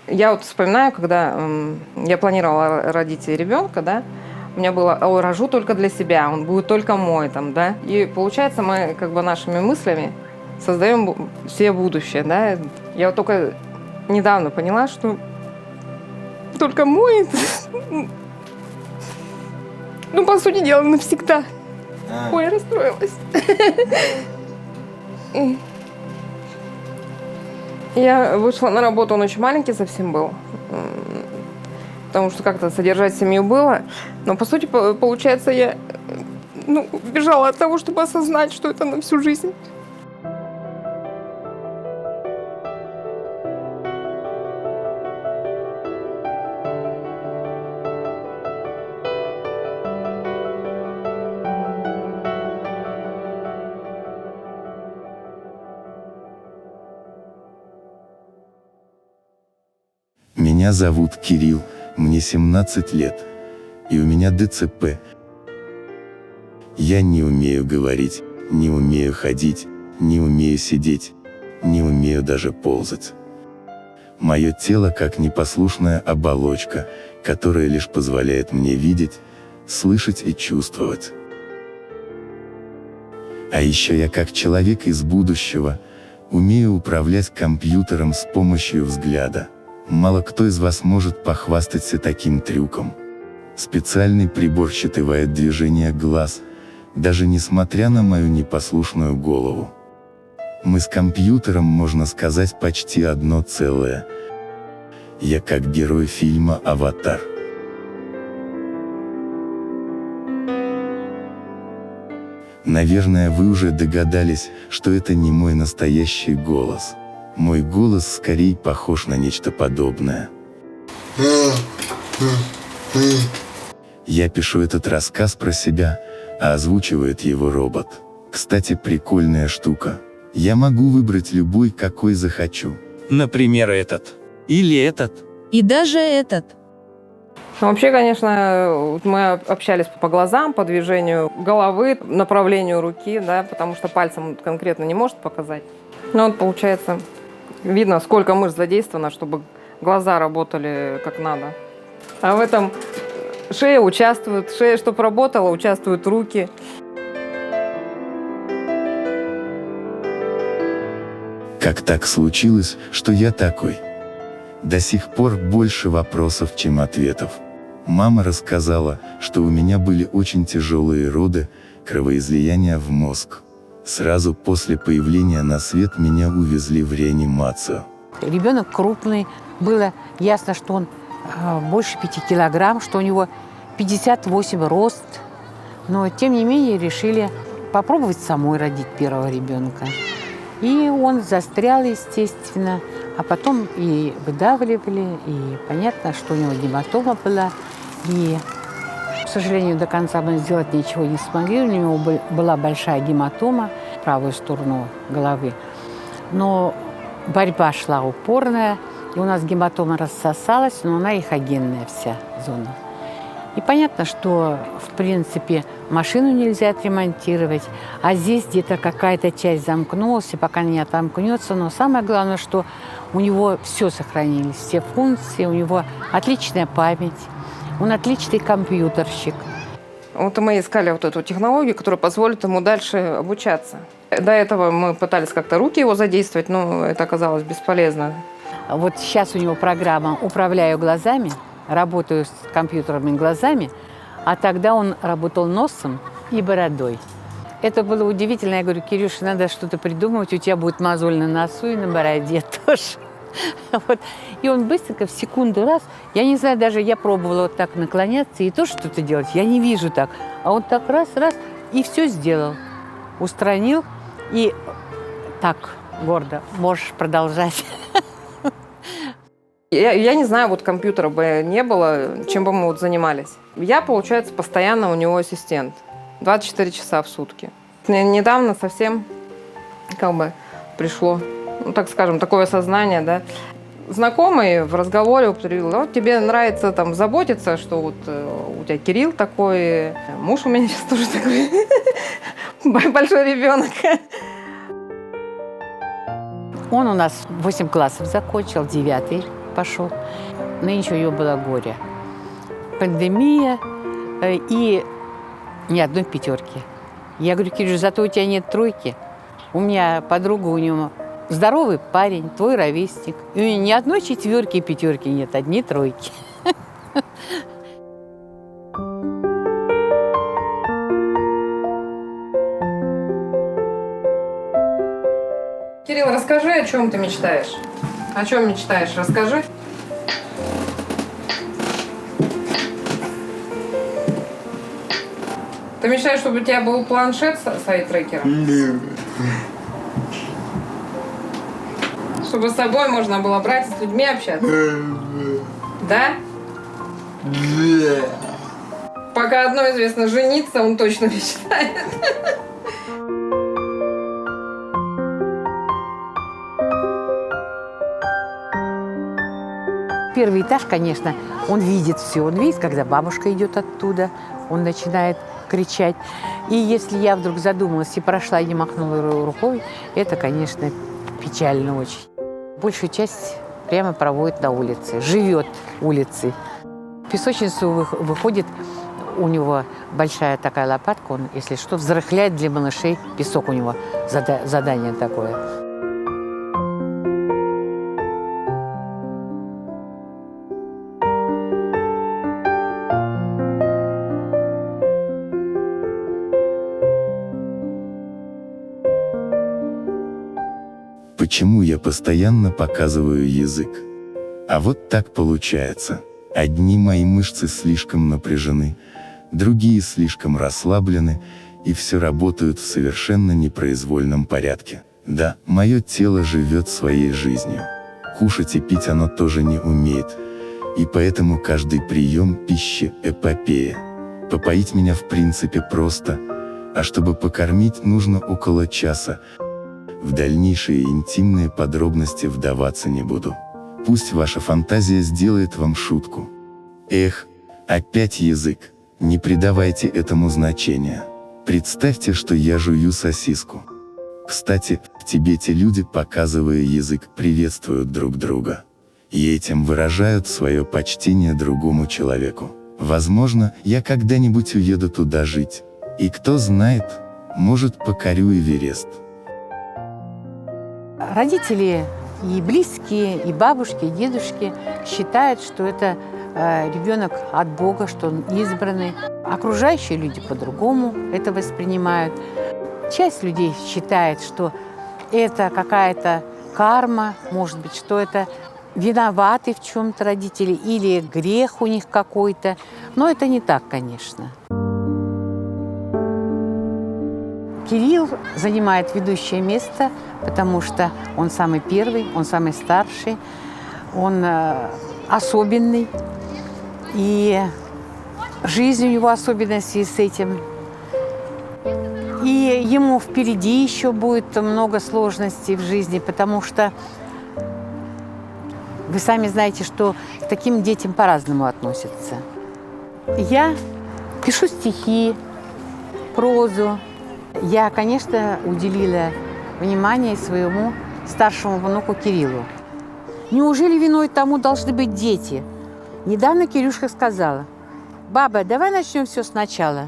Я вот вспоминаю, когда я планировала родить ребенка, да, у меня было: «Ой, рожу только для себя, он будет только мой», там, да. И получается, мы как бы нашими мыслями создаем себе будущее, да. Я вот только недавно поняла, что только мой, ну, по сути дела, навсегда. Ой, я расстроилась. Я вышла на работу, он очень маленький совсем был, потому что как-то содержать семью было. Но, по сути, получается, я бежала от того, чтобы осознать, что это на всю жизнь. Меня зовут Кирилл, мне 17 лет, и у меня ДЦП. Я не умею говорить, не умею ходить, не умею сидеть, не умею даже ползать. Мое тело как непослушная оболочка, которая лишь позволяет мне видеть, слышать и чувствовать. А еще я как человек из будущего, умею управлять компьютером с помощью взгляда. Мало кто из вас может похвастаться таким трюком. Специальный прибор считывает движения глаз, даже несмотря на мою непослушную голову. Мы с компьютером, можно сказать, почти одно целое. Я как герой фильма «Аватар». Наверное, вы уже догадались, что это не мой настоящий голос. Мой голос скорее похож на нечто подобное. Я пишу этот рассказ про себя, а озвучивает его робот. Кстати, прикольная штука. Я могу выбрать любой, какой захочу. Например, этот. Или этот. И даже этот. Ну, вообще, конечно, мы общались по глазам, по движению головы, направлению руки, да, потому что пальцем он конкретно не может показать. Но вот получается, видно, сколько мышц задействовано, чтобы глаза работали как надо. А в этом шея участвует, шея, чтобы работала, участвуют руки. Как так случилось, что я такой? До сих пор больше вопросов, чем ответов. Мама рассказала, что у меня были очень тяжелые роды, кровоизлияние в мозг. Сразу после появления на свет меня увезли в реанимацию. Ребенок крупный, было ясно, что он больше 5 килограмм, что у него 58 рост. Но тем не менее решили попробовать самой родить первого ребенка. И он застрял, естественно, а потом и выдавливали, и понятно, что у него гематома была. И, к сожалению, до конца мы сделать ничего не смогли. У него была большая гематома в правую сторону головы. Но борьба шла упорная, и у нас гематома рассосалась, но она эхогенная вся зона. И понятно, что, в принципе, машину нельзя отремонтировать, а здесь где-то какая-то часть замкнулась, и пока не отомкнется. Но самое главное, что у него все сохранились, все функции, у него отличная память, он отличный компьютерщик. Вот мы искали вот эту технологию, которая позволит ему дальше обучаться. До этого мы пытались как-то руки его задействовать, но это оказалось бесполезно. Вот сейчас у него программа «Управляю глазами», работаю с компьютерными глазами, а тогда он работал носом и бородой. Это было удивительно. Я говорю: Кирюша, надо что-то придумывать, у тебя будет мозоль на носу и на бороде тоже. Вот. И он быстренько, в секунду раз, я не знаю, даже я пробовала вот так наклоняться и то что-то делать, я не вижу так. А он так раз, и все сделал. Устранил, и так гордо, можешь продолжать. Я не знаю, вот компьютера бы не было, чем бы мы вот занимались. Я, получается, постоянно у него ассистент. 24 часа в сутки. Недавно совсем как бы пришло, ну, так скажем, такое сознание, да. знакомый в разговоре употребил: вот тебе нравится там заботиться, что вот у тебя Кирилл такой, муж у меня сейчас тоже такой большой ребенок. Он у нас 8 классов закончил, 9 пошел. Нынче у него было горе. Пандемия и ни одной пятерки. Я говорю: Кирюш, зато у тебя нет тройки. У меня подруга, у него здоровый парень, твой ровесник. И у него ни одной четверки и пятерки нет, одни тройки. Кирилл, расскажи, о чем ты мечтаешь? О чем мечтаешь? Расскажи. Ты мечтаешь, чтобы у тебя был планшет с ай-трекером? Чтобы с собой можно было брать, с людьми общаться? Да? Пока одно известно, жениться он точно мечтает. Первый этаж, конечно, он видит все. Он видит, когда бабушка идет оттуда, он начинает кричать. И если я вдруг задумалась и прошла, и не махнула рукой, это, конечно, печально очень. Большую часть прямо проводит на улице, живет улицей. В песочницу выходит, у него большая такая лопатка, он, если что, взрыхляет для малышей песок, у него задание такое. Почему я постоянно показываю язык? А вот так получается. Одни мои мышцы слишком напряжены, другие слишком расслаблены, и все работают в совершенно непроизвольном порядке. Да, мое тело живет своей жизнью. Кушать и пить оно тоже не умеет, и поэтому каждый прием пищи – эпопея. Попоить меня в принципе просто, а чтобы покормить, нужно около часа. В дальнейшие интимные подробности вдаваться не буду. Пусть ваша фантазия сделает вам шутку. Эх, опять язык. Не придавайте этому значения. Представьте, что я жую сосиску. Кстати, в Тибете люди, показывая язык, приветствуют друг друга. И этим выражают свое почтение другому человеку. Возможно, я когда-нибудь уеду туда жить. И кто знает, может, покорю Эверест. Родители и близкие, и бабушки, и дедушки считают, что это ребенок от Бога, что он избранный. Окружающие люди по-другому это воспринимают. Часть людей считает, что это какая-то карма, может быть, что это виноваты в чем-то родители или грех у них какой-то. Но это не так, конечно. Кирилл занимает ведущее место, потому что он самый первый, он самый старший, он особенный. И жизнь у него особенная в связи с этим. И ему впереди еще будет много сложностей в жизни, потому что вы сами знаете, что к таким детям по-разному относятся. Я пишу стихи, прозу. Я, конечно, уделила внимание своему старшему внуку Кириллу. Неужели виной тому должны быть дети? Недавно Кирюшка сказала: «Баба, давай начнем все сначала».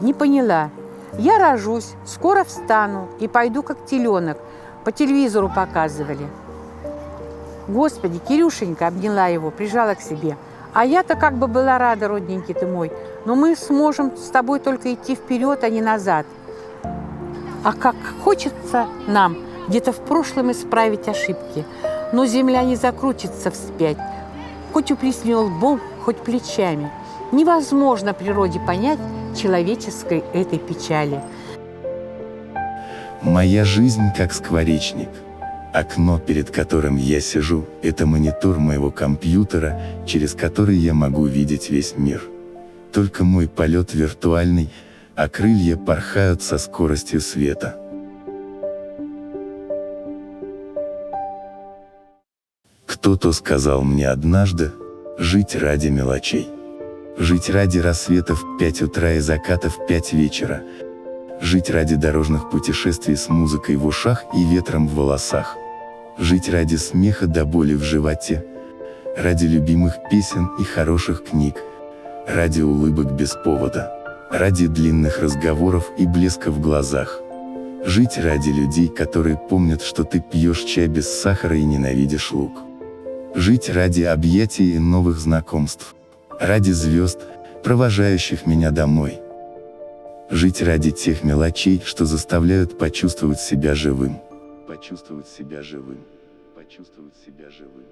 Не поняла. Я рожусь, скоро встану и пойду как теленок. По телевизору показывали. Господи, Кирюшенька, обняла его, прижала к себе. А я-то как бы была рада, родненький ты мой. Но мы сможем с тобой только идти вперед, а не назад. А как хочется нам где-то в прошлом исправить ошибки. Но земля не закрутится вспять. Хоть уплесни лбом, хоть плечами. Невозможно природе понять человеческой этой печали. Моя жизнь как скворечник. Окно, перед которым я сижу, это монитор моего компьютера, через который я могу видеть весь мир. Только мой полет виртуальный, а крылья порхают со скоростью света. Кто-то сказал мне однажды: жить ради мелочей. Жить ради рассвета в 5 утра и заката в 5 вечера. Жить ради дорожных путешествий с музыкой в ушах и ветром в волосах. Жить ради смеха до боли в животе. Ради любимых песен и хороших книг. Ради улыбок без повода. Ради длинных разговоров и блеска в глазах. Жить ради людей, которые помнят, что ты пьешь чай без сахара и ненавидишь лук. Жить ради объятий и новых знакомств. Ради звезд, провожающих меня домой. Жить ради тех мелочей, что заставляют почувствовать себя живым. Почувствовать себя живым. Почувствовать себя живым.